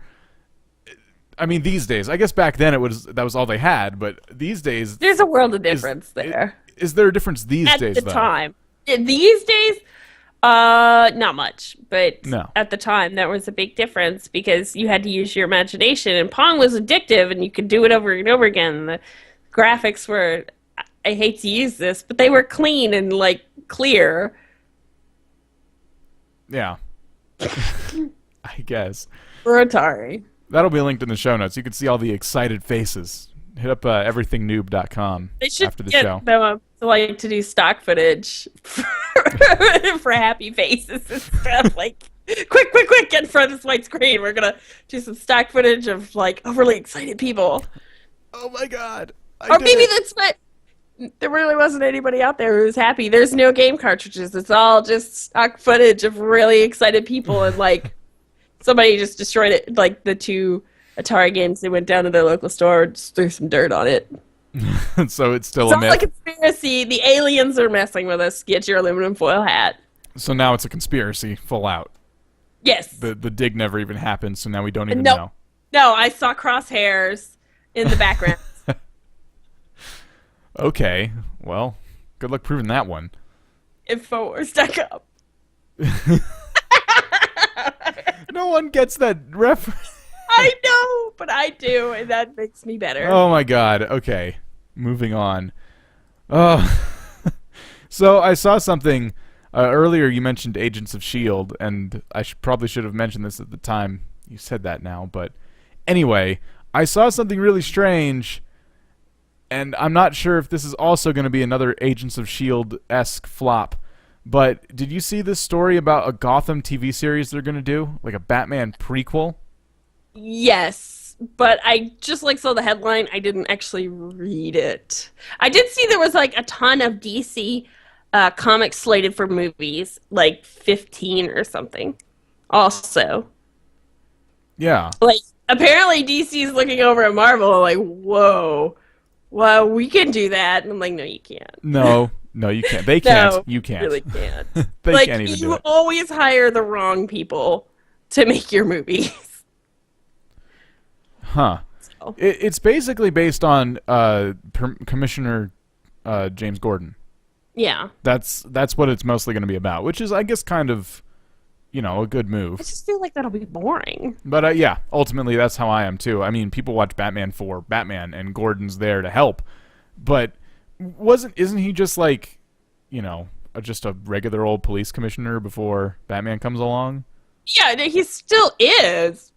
I mean, these days. I guess back then that was all they had, but these days... There's a world of difference there. Is there a difference these days, though? At the time. These days... not much, but no. At the time, that was a big difference because you had to use your imagination, and Pong was addictive, and you could do it over and over again. The graphics were, I hate to use this, but they were clean and, like, clear. Yeah. I guess. For Atari. That'll be linked in the show notes. You can see all the excited faces. Hit up everythingnoob.com after the show. They should to do stock footage for happy faces and stuff. Like, quick, get in front of this white screen. We're going to do some stock footage of, like, overly excited people. Oh, my God. Or maybe that's what... There really wasn't anybody out there who was happy. There's no game cartridges. It's all just stock footage of really excited people, and, like, somebody just destroyed it. Like, the 2 Atari games, they went down to their local store and just threw some dirt on it. So it's still a myth. It's like a conspiracy. The aliens are messing with us. Get your aluminum foil hat. So now it's a conspiracy, full out. Yes. The dig never even happened, so now we don't even know. No, I saw crosshairs in the background. Okay, well, good luck proving that one. InfoWars.com. No one gets that reference. I know, but I do, and that makes me better. Oh my God. Okay, moving on. So I saw something earlier. You mentioned Agents of S.H.I.E.L.D., and I probably should have mentioned this at the time you said that now. But anyway, I saw something really strange, and I'm not sure if this is also going to be another Agents of S.H.I.E.L.D.-esque flop. But did you see this story about a Gotham TV series they're going to do? Like a Batman prequel? Yes, but I just saw the headline. I didn't actually read it. I did see there was like a ton of DC comics slated for movies, like 15 or something. Also, Yeah. like apparently DC's looking over at Marvel like, whoa, well, we can do that. And I'm like, no, you can't. No, you can't. They can't. No, You can't. really can't. They Like, can't even do you it. always hire the wrong people to make your movies. Huh. So, It's basically based on Commissioner James Gordon. yeah. That's what it's mostly going to be about, which is, I guess, kind of, a good move. I just feel like that'll be boring. But yeah, ultimately that's how I am too. I mean, people watch Batman for Batman, and Gordon's there to help. But isn't he just like, just a regular old police commissioner before Batman comes along? Yeah, he still is.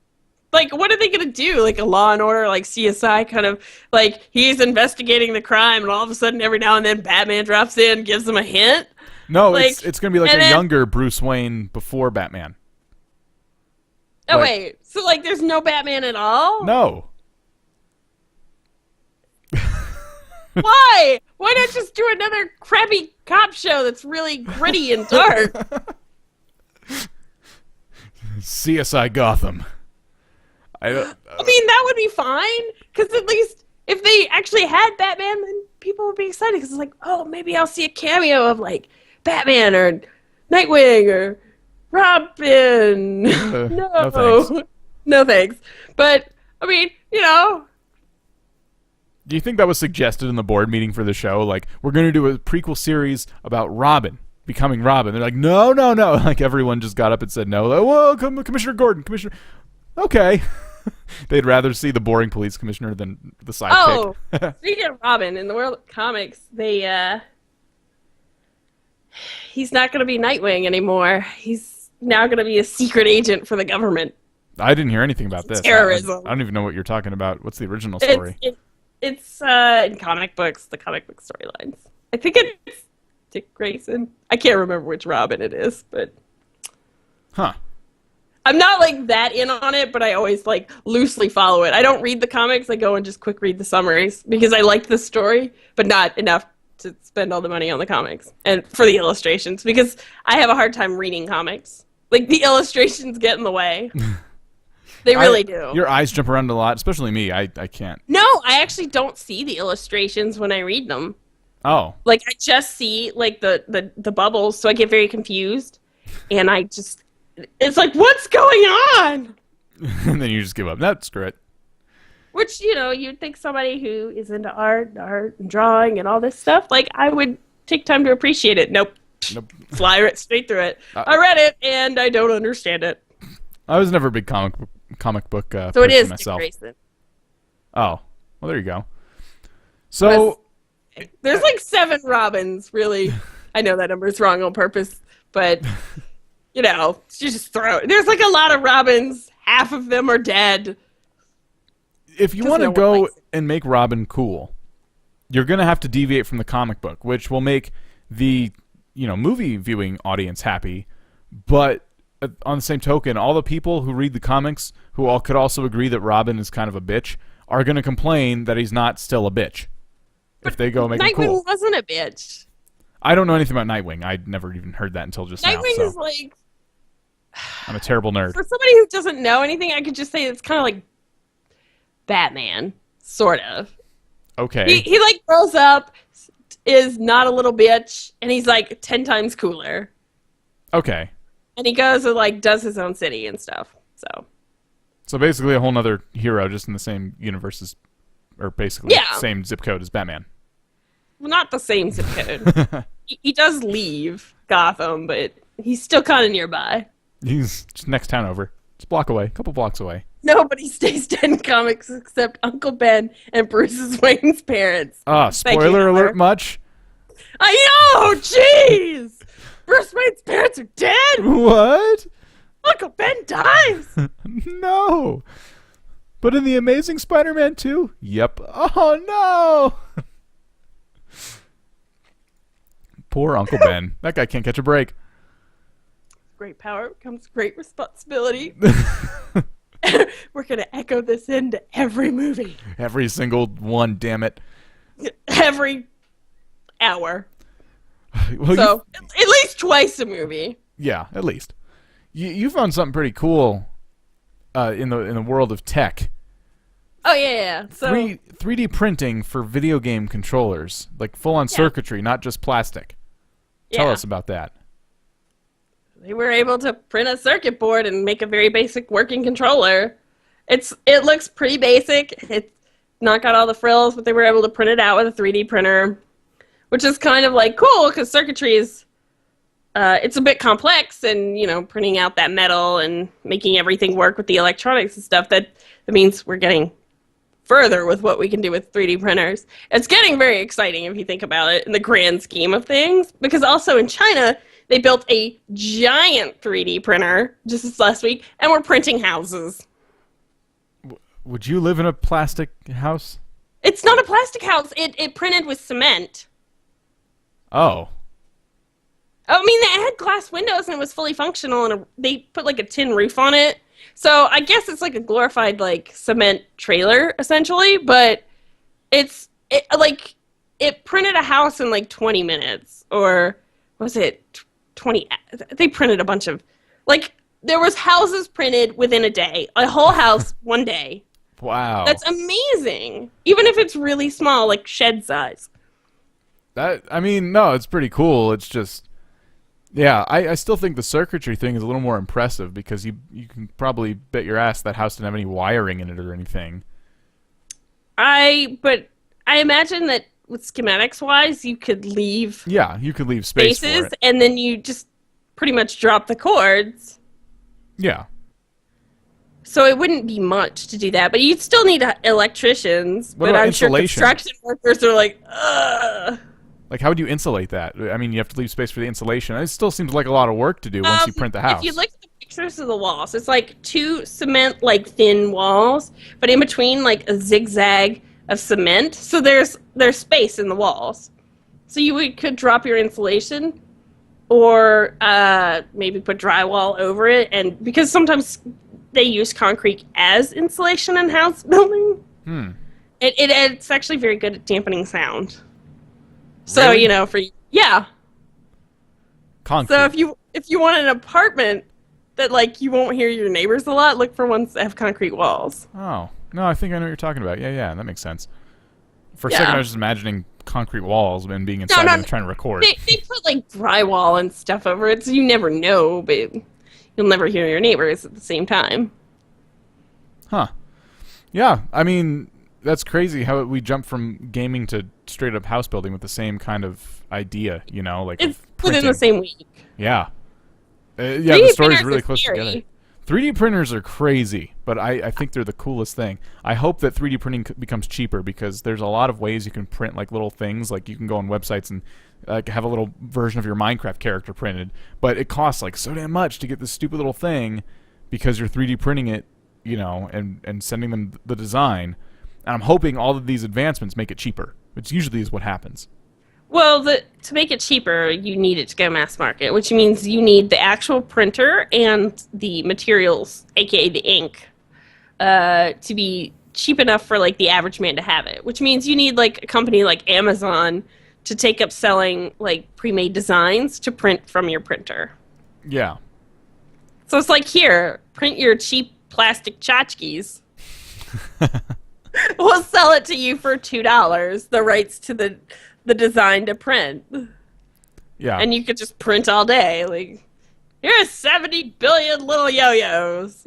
Like, what are they gonna do? Like a Law and Order, like CSI kind of, like he's investigating the crime, and all of a sudden, every now and then, Batman drops in, gives him a hint. No, Like, it's going to be like a younger Bruce Wayne before Batman. Oh, like- wait. So, like, there's no Batman at all? No. Why? Why not just do another crappy cop show that's really gritty and dark? CSI Gotham. I mean, that would be fine. Because at least if they actually had Batman, then people would be excited. Because it's like, oh, maybe I'll see a cameo of, like, Batman or Nightwing or Robin. No. No thanks. No thanks. But, I mean, Do you think that was suggested in the board meeting for the show? Like, we're going to do a prequel series about Robin becoming Robin. They're like, no. Like, everyone just got up and said no. Like, whoa, Commissioner Gordon, Commissioner. Okay. They'd rather see the boring police commissioner than the sidekick. Oh, speaking of Robin, in the world of comics, he's not going to be Nightwing anymore. He's now going to be a secret agent for the government. I didn't hear anything about this. Terrorism. I don't even know what you're talking about. What's the original story? It's in comic books, the comic book storylines. I think it's Dick Grayson. I can't remember which Robin it is, but Huh. I'm not like that in on it, but I always like loosely follow it. I don't read the comics. I go and just quick read the summaries because I like the story, but not enough to spend all the money on the comics and for the illustrations because I have a hard time reading comics. Like the illustrations get in the way. They really do. Your eyes jump around a lot, especially me. I can't. No, I actually don't see the illustrations when I read them. Oh. Like I just see like the bubbles, so I get very confused, and it's like, what's going on? And then you just give up. No, screw it. Which, you'd think somebody who is into art and drawing and all this stuff, like I would take time to appreciate it. Nope. Fly right straight through it. I read it and I don't understand it. I was never a big comic book So person it is myself. Dick Grayson. Oh, well, there you go. So There's like 7 Robins, really. I know that number's wrong on purpose, but you just throw it. There's like a lot of Robins. Half of them are dead. if you want to go and make Robin cool, you're going to have to deviate from the comic book, which will make the movie viewing audience happy. But on the same token, all the people who read the comics who all could also agree that Robin is kind of a bitch are going to complain that he's not still a bitch. But if they go make him Nightwing cool. wasn't a bitch. I don't know anything about Nightwing. I'd never even heard that until just now. Nightwing So is like, I'm a terrible nerd. for somebody who doesn't know anything, I could just say it's kind of like Batman, sort of. Okay. He like grows up, is not a little bitch, and he's like 10 times cooler. Okay. And he goes and like does his own city and stuff. So basically a whole nother hero just in the same universe as, or basically Yeah. same zip code as Batman. Well, not the same zip code. he does leave Gotham, but he's still kind of nearby. He's just next town over. Just a block away, a couple blocks away. Nobody stays dead in comics except Uncle Ben and Bruce's Wayne's parents. Thank you, Spoiler Heather. alert much? I know! Jeez! Bruce Wayne's parents are dead! What? Uncle Ben dies! No. But in The Amazing Spider-Man 2? Yep. Oh, no! Poor Uncle Ben. That guy can't catch a break. Great power comes great responsibility. We're going to echo this into every movie. Every single one, damn it. Every hour. Well, So at least twice a movie. yeah, at least. You found something pretty cool in the world of tech. Oh yeah. So 3D printing for video game controllers, like full-on circuitry, not just plastic. Tell us about that. they were able to print a circuit board and make a very basic working controller. It looks pretty basic. It's not got all the frills, but they were able to print it out with a 3D printer, which is kind of like cool because circuitry is it's a bit complex, and printing out that metal and making everything work with the electronics and stuff. That means we're getting further with what we can do with 3D printers. It's getting very exciting if you think about it in the grand scheme of things, because also in China, they built a giant 3D printer just this last week, and we're printing houses. Would you live in a plastic house? It's not a plastic house. It printed with cement. Oh. I mean, they had glass windows, and it was fully functional, and they put like a tin roof on it. So I guess it's like a glorified like cement trailer essentially, but it printed a house in like 20 minutes, or was it 20? They printed a bunch of there was houses printed within a day, a whole house one day. Wow. That's amazing. Even if it's really small, like shed size. No, it's pretty cool. It's just yeah, I still think the circuitry thing is a little more impressive because you can probably bet your ass that house didn't have any wiring in it or anything. But I imagine that with schematics wise, you could leave you could leave space spaces, for it. and then you just pretty much drop the cords. Yeah. So it wouldn't be much to do that, but you'd still need electricians. What but about I'm sure insulation? construction workers are like, ugh. Like, how would you insulate that? I mean, you have to leave space for the insulation. It still seems like a lot of work to do once you print the house. If you look at the pictures of the walls, it's like two cement, thin walls, but in between, a zigzag of cement. So there's space in the walls. So you could drop your insulation, or maybe put drywall over it, and because sometimes they use concrete as insulation in house building. It's actually very good at dampening sound. So, Really? Concrete. So if you want an apartment that you won't hear your neighbors a lot, look for ones that have concrete walls. Oh. No, I think I know what you're talking about. Yeah, that makes sense. For a second I was just imagining concrete walls and being inside and trying to record. They put drywall and stuff over it, so you never know, but you'll never hear your neighbors at the same time. Huh. Yeah, I mean, that's crazy how we jumped from gaming to straight up house building with the same kind of idea, It's within the same week. Yeah. The story's really close scary. together. 3D printers are crazy, but I think they're the coolest thing. I hope that 3D printing becomes cheaper because there's a lot of ways you can print little things. You can go on websites and have a little version of your Minecraft character printed, but it costs so damn much to get this stupid little thing because you're 3D printing it, and sending them the design. And I'm hoping all of these advancements make it cheaper, which usually is what happens. Well, to make it cheaper, you need it to go mass market, which means you need the actual printer and the materials, aka the ink, to be cheap enough for the average man to have it. Which means you need a company like Amazon to take up selling pre-made designs to print from your printer. Yeah. So it's here, print your cheap plastic tchotchkes. We'll sell it to you for $2, the rights to the design to print. Yeah. And you could just print all day. Here's 70 billion little yo-yos.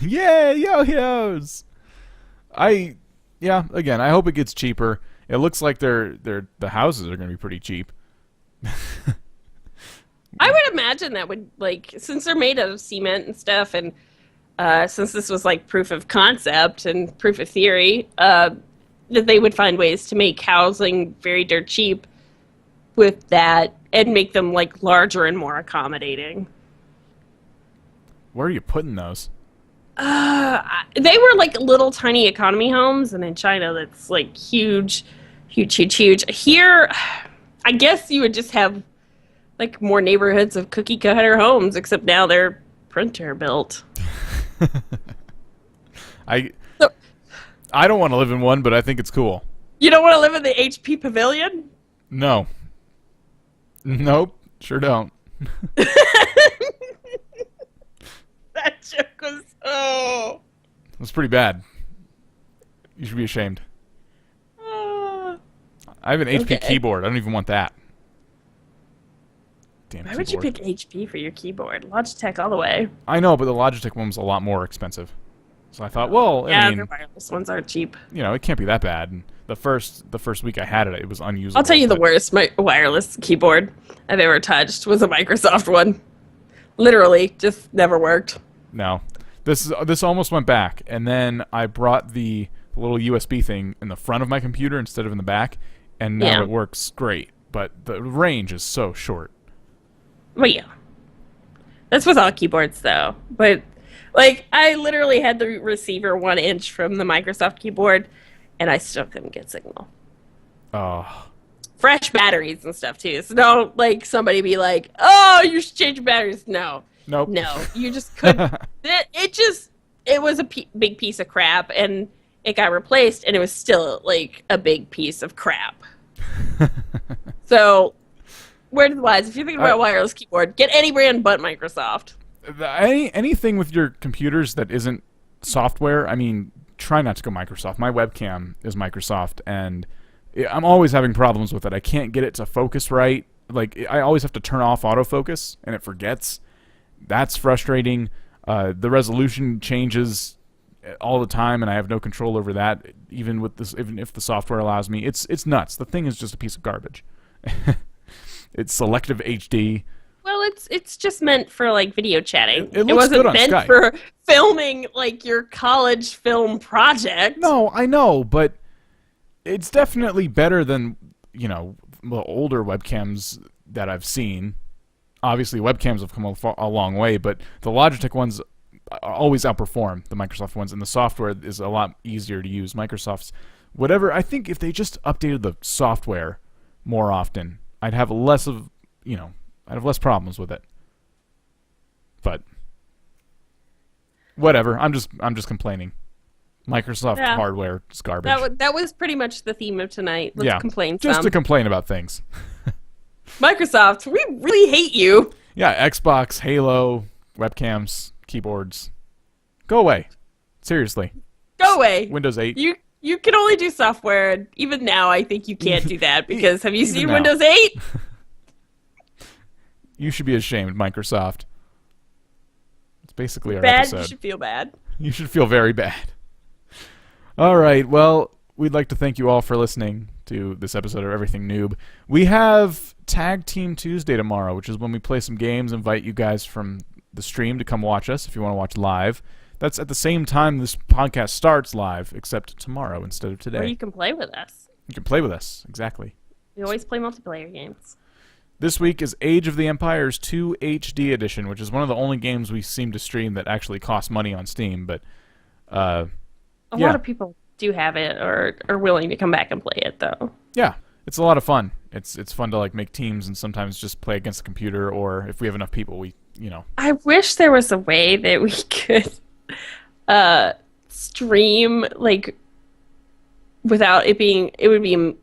Yay, yo-yos! Again, I hope it gets cheaper. It looks like the houses are going to be pretty cheap. I would imagine that would, since they're made out of cement and stuff, and since this was proof of concept and proof of theory, that they would find ways to make housing very dirt cheap with that and make them larger and more accommodating. Where are you putting those? They were little tiny economy homes, and in China that's huge. Here, I guess you would just have more neighborhoods of cookie cutter homes, except now they're printer built. I don't want to live in one, but I think it's cool. You don't want to live in the HP Pavilion? No. Nope, sure don't. That joke was It was pretty bad. You should be ashamed. I have an HP keyboard. I don't even want that. Damn. Why would you pick HP for your keyboard? Logitech all the way. I know, but the Logitech one was a lot more expensive. So I thought, well, I mean, the wireless ones aren't cheap. You know, it can't be that bad. And the first week I had it, it was unusable. I'll tell you the worst wireless keyboard I've ever touched was a Microsoft one. Literally, just never worked. No. This almost went back, and then I brought the little USB thing in the front of my computer instead of in the back, and now it works great. But the range is so short. Well, yeah. That's with all keyboards, though. But, like, I literally had the receiver 1 inch from the Microsoft keyboard, and I still couldn't get signal. Oh. Fresh batteries and stuff, too. So don't, like, somebody be like, oh, you should change batteries. No. Nope. No. You just couldn't. It was a big piece of crap, and it got replaced, and it was still, like, a big piece of crap. So, word of the wise, if you're thinking about a wireless keyboard, get any brand but Microsoft. Anything with your computers that isn't software, I mean, try not to go Microsoft. My webcam is Microsoft, and I'm always having problems with it. I can't get it to focus right. Like, I always have to turn off autofocus, and it forgets. That's frustrating. The resolution changes all the time, and I have no control over that, even if the software allows me. It's nuts. The thing is just a piece of garbage. It's selective HD. Well, it's just meant for, like, video chatting. It looks wasn't good on meant Skype. for filming, like, your college film project. No, I know, but it's definitely better than, you know, the older webcams that I've seen. Obviously, webcams have come a long way, but the Logitech ones always outperform the Microsoft ones, and the software is a lot easier to use. Microsoft's whatever. I think if they just updated the software more often, I'd have less problems with it. But whatever. I'm just complaining. Microsoft hardware is garbage. That was pretty much the theme of tonight. Let's complain just some. to complain about things. Microsoft, we really hate you. Yeah, Xbox, Halo, webcams, keyboards. Go away. Seriously. Go away. Windows 8. You can only do software, and even now I think you can't do that, because have you seen now. Windows 8? You should be ashamed, Microsoft. It's basically our Bad, episode. you should feel bad. You should feel very bad. All right, well, we'd like to thank you all for listening to this episode of Everything Noob. We have Tag Team Tuesday tomorrow, which is when we play some games, invite you guys from the stream to come watch us if you want to watch live. That's at the same time this podcast starts live, except tomorrow instead of today. Or you can play with us. You can play with us, exactly. We always play multiplayer games. This week is Age of the Empires 2 HD Edition, which is one of the only games we seem to stream that actually costs money on Steam, but a lot of people do have it or are willing to come back and play it, though. Yeah, it's a lot of fun. It's fun to, like, make teams and sometimes just play against the computer, or if we have enough people, I wish there was a way that we could stream, like, without it would be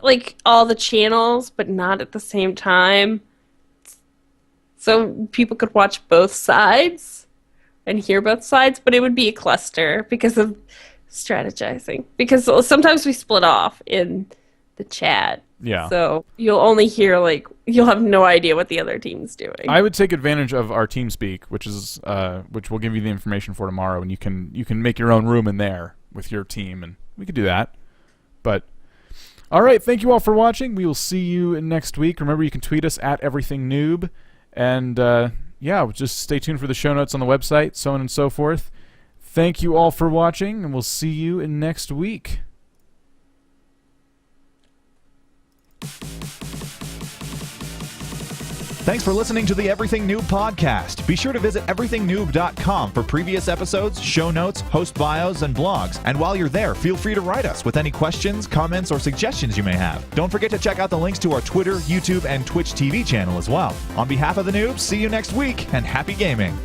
like all the channels, but not at the same time, so people could watch both sides and hear both sides, but it would be a cluster because of strategizing, because sometimes we split off in the chat. Yeah. So you'll only hear, like, you'll have no idea what the other team's doing. I would take advantage of our TeamSpeak, which we'll give you the information for tomorrow, and you can make your own room in there with your team, and we could do that. But all right, thank you all for watching. We will see you next week. Remember, you can tweet us at EverythingNoob, and just stay tuned for the show notes on the website, so on and so forth. Thank you all for watching, and we'll see you in next week. Thanks for listening to the Everything Noob podcast. Be sure to visit everythingnoob.com for previous episodes, show notes, host bios, and blogs. And while you're there, feel free to write us with any questions, comments, or suggestions you may have. Don't forget to check out the links to our Twitter, YouTube, and Twitch TV channel as well. On behalf of the noobs, see you next week, and happy gaming.